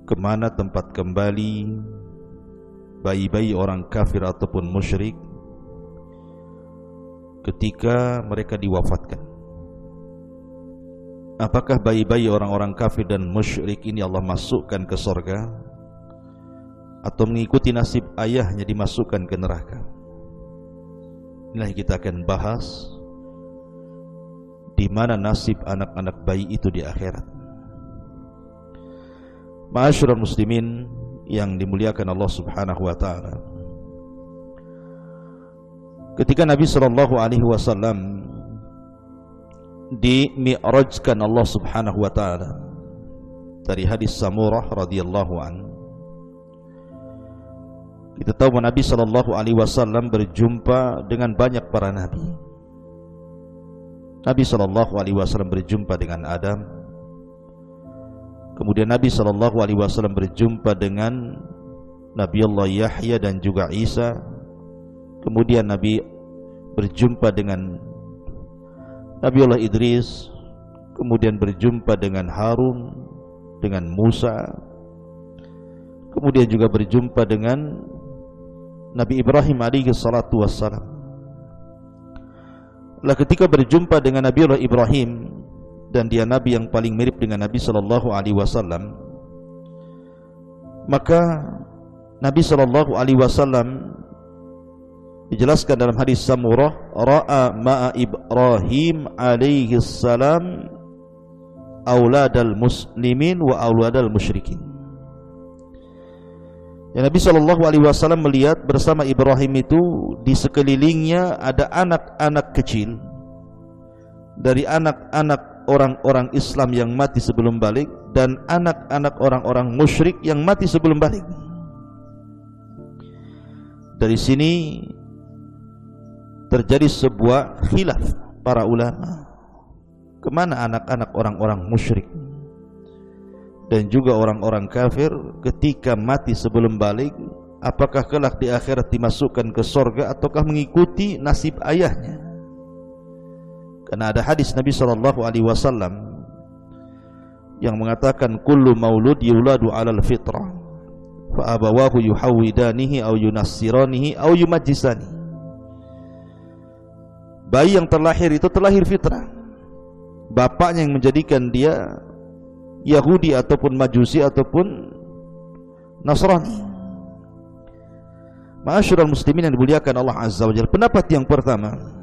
kemana tempat kembali bayi-bayi orang kafir ataupun musyrik ketika mereka diwafatkan. Apakah bayi-bayi orang-orang kafir dan musyrik ini Allah masukkan ke surga atau mengikuti nasib ayahnya dimasukkan ke neraka? Inilah kita akan bahas di mana nasib anak-anak bayi itu di akhirat. Ma'asyiral muslimin yang dimuliakan Allah Subhanahu wa taala. Ketika Nabi sallallahu alaihi wasallam dimi'rajkan Allah Subhanahu wa taala, dari hadis Samurah radhiyallahu anhu, kita tahu bahwa Nabi sallallahu alaihi wasallam berjumpa dengan banyak para nabi. Nabi sallallahu alaihi wasallam berjumpa dengan Adam. Kemudian Nabi sallallahu alaihi wasallam berjumpa dengan Nabiullah Yahya dan juga Isa. Kemudian Nabi berjumpa dengan Nabiullah Idris. Kemudian berjumpa dengan Harun, dengan Musa. Kemudian juga berjumpa dengan Nabi Ibrahim alaihi salatu wassalam. Lah ketika berjumpa dengan Nabiullah Ibrahim, dan dia nabi yang paling mirip dengan Nabi sallallahu alaihi wasallam, maka Nabi sallallahu alaihi wasallam dijelaskan dalam hadis Samurah, ra'a ma'a Ibrahim alaihi salam auladal muslimin wa auladal musyrikin. Ya, Nabi sallallahu alaihi wasallam melihat bersama Ibrahim itu di sekelilingnya ada anak-anak kecil dari anak-anak orang-orang Islam yang mati sebelum balik dan anak-anak orang-orang musyrik yang mati sebelum balik. Dari sini terjadi sebuah khilaf para ulama, kemana anak-anak orang-orang musyrik dan juga orang-orang kafir ketika mati sebelum balik, apakah kelak di akhirat dimasukkan ke surga ataukah mengikuti nasib ayahnya? Karena ada hadis Nabi sallallahu alaihi wasallam yang mengatakan kullu maulud yuladu 'alal fitrah fa abawahu yuhawidanihi aw yunassiranihi aw yumajjisani. Bayi yang terlahir itu terlahir fitrah. Bapaknya yang menjadikan dia Yahudi ataupun Majusi ataupun Nasrani. Ma'asyiral muslimin yang dimuliakan Allah Azza wa Jalla, pendapat yang pertama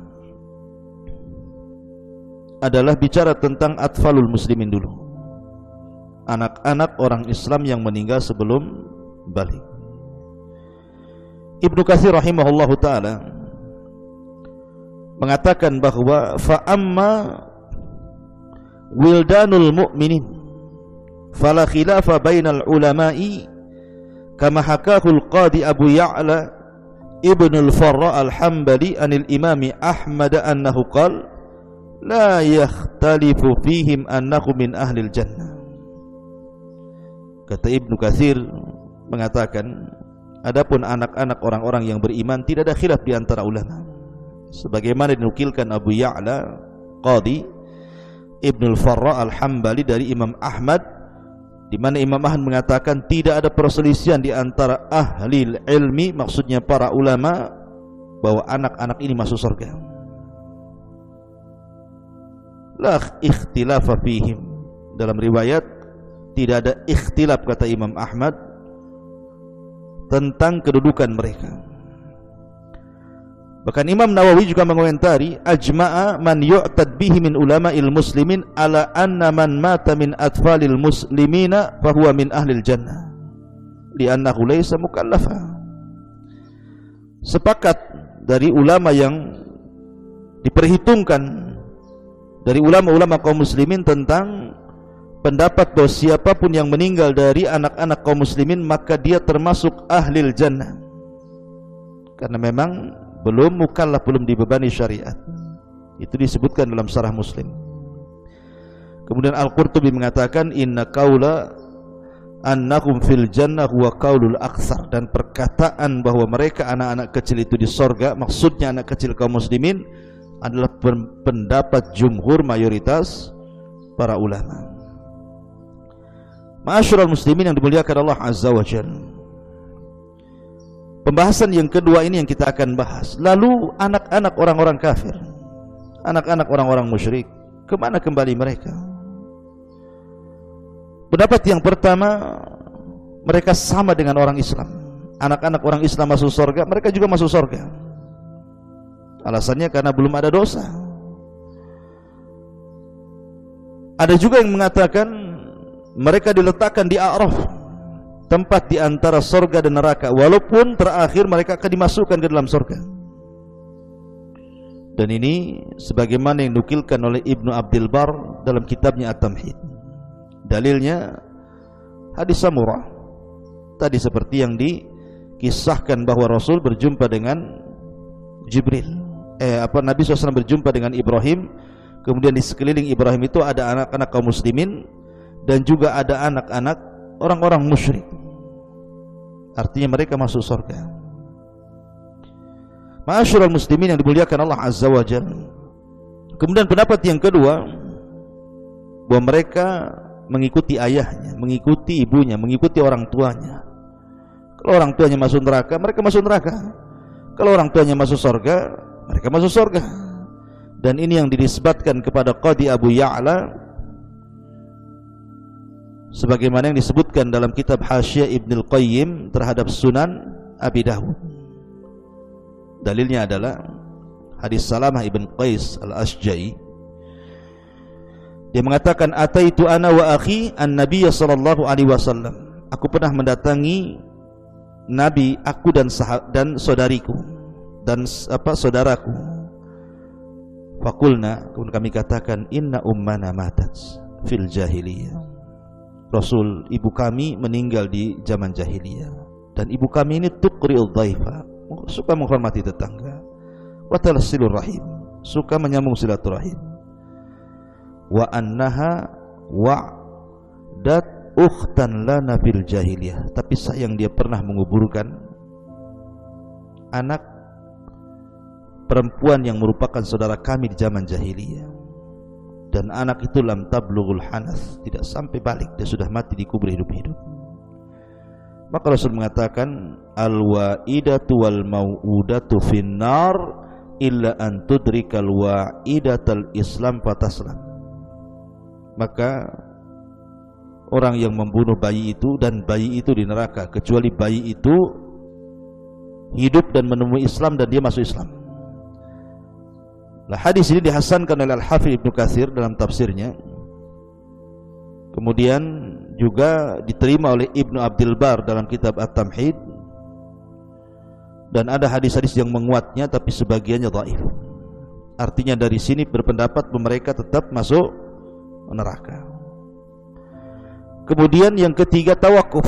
adalah bicara tentang atfalul muslimin dulu, anak-anak orang Islam yang meninggal sebelum balik. Ibnu Katsir rahimahullahu taala mengatakan bahwa fa amma wildanul mu'minin fala khilafa bainal ulama'i kama hakahul qadi Abu Ya'la ibnul Farra al-Hambali anil imami Ahmad annahu qala la yakhtalifu fihim annahu min ahlil jannah. Kata Ibnu Katsir mengatakan, adapun anak-anak orang-orang yang beriman tidak ada khilaf di antara ulama, sebagaimana dinukilkan Abu Ya'la Qadi Ibnul Farra al-Hambali dari Imam Ahmad, di mana Imam Ahmad mengatakan tidak ada perselisihan di antara ahli ilmi, maksudnya para ulama, bahwa anak-anak ini masuk surga. La ikhtilafa fihim, dalam riwayat tidak ada ikhtilaf, kata Imam Ahmad, tentang kedudukan mereka. Bahkan Imam Nawawi juga mengomentari, ajma'a man yu'tad bihi min ulama'il muslimin ala anna man mata min atfalil muslimina fahuwa min ahlil jannah li'annahu laysa mukallafa. Sepakat dari ulama yang diperhitungkan dari ulama-ulama kaum muslimin tentang pendapat bahwa siapapun yang meninggal dari anak-anak kaum muslimin maka dia termasuk ahlil jannah, karena memang belum mukallaf, belum dibebani syariat. Itu disebutkan dalam Syarah Muslim. Kemudian Al-Qurtubi mengatakan inna qaula annahum fil jannah huwa qaulul aktsar, dan perkataan bahwa mereka anak-anak kecil itu di surga, maksudnya anak kecil kaum muslimin, adalah pendapat jumhur mayoritas para ulama. Ma'asyiral muslimin yang dimuliakan Allah Azza wa Jalla. Pembahasan yang kedua ini yang kita akan bahas. Lalu anak-anak orang-orang kafir, anak-anak orang-orang musyrik, kemana kembali mereka? Pendapat yang pertama, mereka sama dengan orang Islam. Anak-anak orang Islam masuk surga, mereka juga masuk surga. Alasannya karena belum ada dosa. Ada juga yang mengatakan mereka diletakkan di A'raf, tempat di antara surga dan neraka, walaupun terakhir mereka akan dimasukkan ke dalam surga. Dan ini sebagaimana yang dinukilkan oleh Ibnu Abdul Bar dalam kitabnya At-Tamhid. Dalilnya hadis Samurah. Tadi seperti yang dikisahkan bahwa Rasul berjumpa dengan Jibril. Nabi SAW berjumpa dengan Ibrahim. Kemudian di sekeliling Ibrahim itu ada anak-anak kaum muslimin dan juga ada anak-anak orang-orang musyrik. Artinya mereka masuk surga. Ma'asyiral muslimin yang dimuliakan Allah Azza wa Jalla. Kemudian pendapat yang kedua, bahwa mereka mengikuti ayahnya, mengikuti ibunya, mengikuti orang tuanya. Kalau orang tuanya masuk neraka, mereka masuk neraka. Kalau orang tuanya masuk surga, mereka masuk surga. Dan ini yang dinisbatkan kepada Qadi Abu Ya'la, sebagaimana yang disebutkan dalam kitab Hasyiah Ibnul Qayyim terhadap Sunan Abi Dawud. Dalilnya adalah hadis Salamah ibn Qais al-Ashja'i. Dia mengatakan, ataitu ana wa akhi an-nabiy sallallahu alaihi wasallam. Aku pernah mendatangi Nabi, aku dan saudariku dan saudaraku. Fakulna, kemudian kami katakan, inna ummana matat fil jahiliyah. Rasul, ibu kami meninggal di zaman jahiliyah, dan ibu kami ini tuqri'ul dhaifa, suka menghormati tetangga, wa talsilur rahim, suka menyambung silaturahim, wa annaha wa'dat ukhtan lana fil jahiliyah. Tapi sayang dia pernah menguburkan anak perempuan yang merupakan saudara kami di zaman jahiliyah, dan anak itu lam tablughul hanas, tidak sampai balik, dia sudah mati dikubur hidup-hidup. Maka Rasul mengatakan, al-wa'idatu wal mau'udatu finnar illa an tudrikal wa'idatal islam fataslam. Maka orang yang membunuh bayi itu, dan bayi itu di neraka, kecuali bayi itu hidup dan menemui Islam dan dia masuk Islam. Nah, hadis ini dihasankan oleh Al-Hafidz Ibnu Katsir dalam tafsirnya. Kemudian juga diterima oleh Ibnu Abdul Bar dalam kitab At-Tamhid. Dan ada hadis-hadis yang menguatnya, tapi sebagiannya dhaif. Artinya dari sini berpendapat bahwa mereka tetap masuk neraka. Kemudian yang ketiga, tawakuf.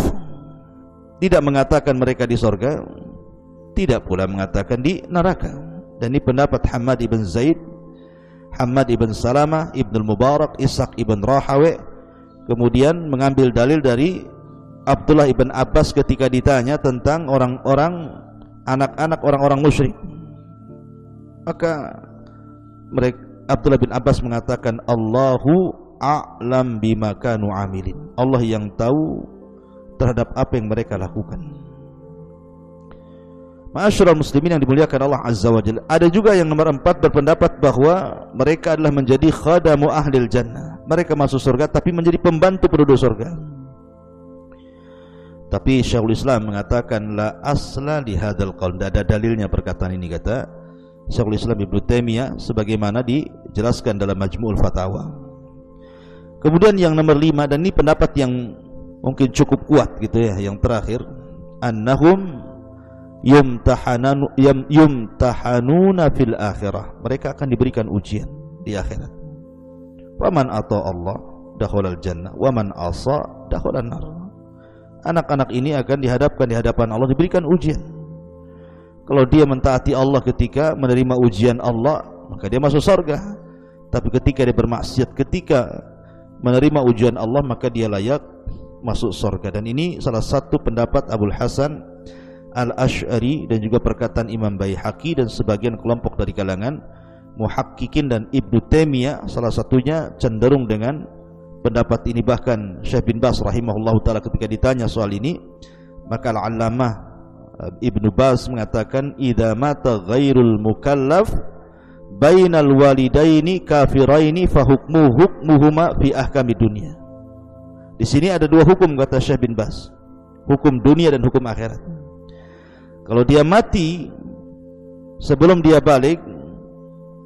Tidak mengatakan mereka di surga, tidak pula mengatakan di neraka. Dan ini pendapat Hamad ibn Zaid, Hamad ibn Salamah, Ibnul Mubarak, Ishaq ibn Rahawi. Kemudian mengambil dalil dari Abdullah ibn Abbas ketika ditanya tentang orang-orang, anak-anak orang-orang musyrik. Maka Abdullah bin Abbas mengatakan, Allahu a'lam bima kanu amilin. Allah yang tahu terhadap apa yang mereka lakukan. Ma'asyiral muslimin yang dimuliakan Allah Azza wa Jalla. Ada juga yang nomor 4 berpendapat bahwa mereka adalah menjadi khadamu ahlil jannah. Mereka masuk surga tapi menjadi pembantu penduduk surga. Tapi Syekhul Islam mengatakan la asla li hadzal qaul. Tidak ada dalilnya perkataan ini, kata Syekhul Islam Ibnu Taimiyah, sebagaimana dijelaskan dalam Majmu'ul Fatawa. Kemudian yang nomor 5, dan ini pendapat yang mungkin cukup kuat gitu ya, yang terakhir, annahum yumtahanuna fil akhirah. Mereka akan diberikan ujian di akhirat. Waman ata Allah dakhalal jannah, waman asa dakhalan nar. Anak-anak ini akan dihadapkan di hadapan Allah, diberikan ujian. Kalau dia mentaati Allah ketika menerima ujian Allah, maka dia masuk surga. Tapi ketika dia bermaksiat, ketika menerima ujian Allah, maka dia layak masuk surga. Dan ini salah satu pendapat Abul Hasan Al-Asy'ari dan juga perkataan Imam Baihaqi dan sebagian kelompok dari kalangan muhaqqiqin dan Ibnu Taimiyah, salah satunya cenderung dengan pendapat ini. Bahkan Syekh bin Baz rahimahullahu taala ketika ditanya soal ini, maka al-allamah Ibnu Baz mengatakan, idza mata ghairul mukallaf bainal walidaini kafiraini fa hukmuhuma fi ahkami dunia. Di sini ada dua hukum, kata Syekh bin Baz, hukum dunia dan hukum akhirat. Kalau dia mati sebelum dia balik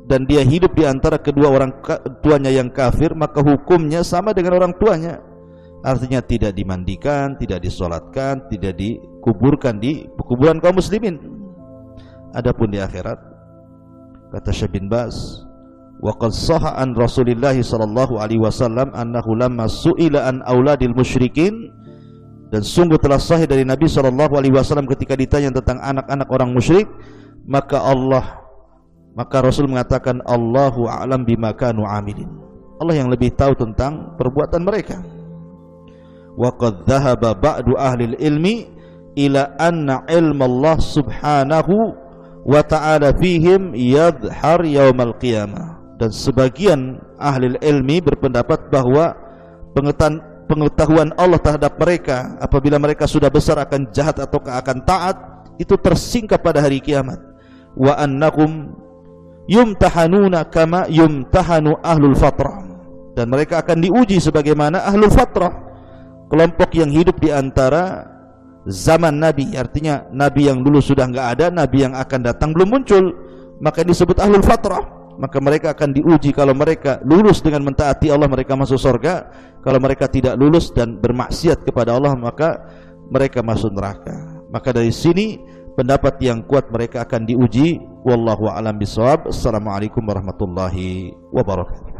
dan dia hidup di antara kedua orang tuanya yang kafir, maka hukumnya sama dengan orang tuanya. Artinya tidak dimandikan, tidak disolatkan, tidak dikuburkan di kuburan kaum muslimin. Adapun di akhirat, kata Syekh bin Baz, wa qad sahha an Rasulillah sallallahu alaihi wasallam annahu lamma su'ila an auladil musyrikin, dan sungguh telah sahih dari Nabi sallallahu alaihi wasallam ketika ditanya tentang anak-anak orang musyrik, maka Rasul mengatakan, Allahu a'lam bima kanu amilin. Allah yang lebih tahu tentang perbuatan mereka. Wa qad dhahaba ba'du ahli ilmi ila anna ilma Allah subhanahu wa ta'ala fihim yadhhar yaumal qiyamah. Dan sebagian ahli ilmi berpendapat bahwa pengetahuan Allah terhadap mereka apabila mereka sudah besar akan jahat atau akan taat, itu tersingkap pada hari kiamat. Wa annahum yumtahanuna kama yumtahanu ahlul fatrah, dan mereka akan diuji sebagaimana ahlul fatrah, kelompok yang hidup di antara zaman Nabi. Artinya Nabi yang dulu sudah enggak ada, Nabi yang akan datang belum muncul, maka disebut ahlul fatrah. Maka mereka akan diuji. Kalau mereka lulus dengan mentaati Allah, mereka masuk surga. Kalau mereka tidak lulus dan bermaksiat kepada Allah, maka mereka masuk neraka. Maka dari sini pendapat yang kuat mereka akan diuji. Wallahu a'lam bishawab. Assalamualaikum warahmatullahi wabarakatuh.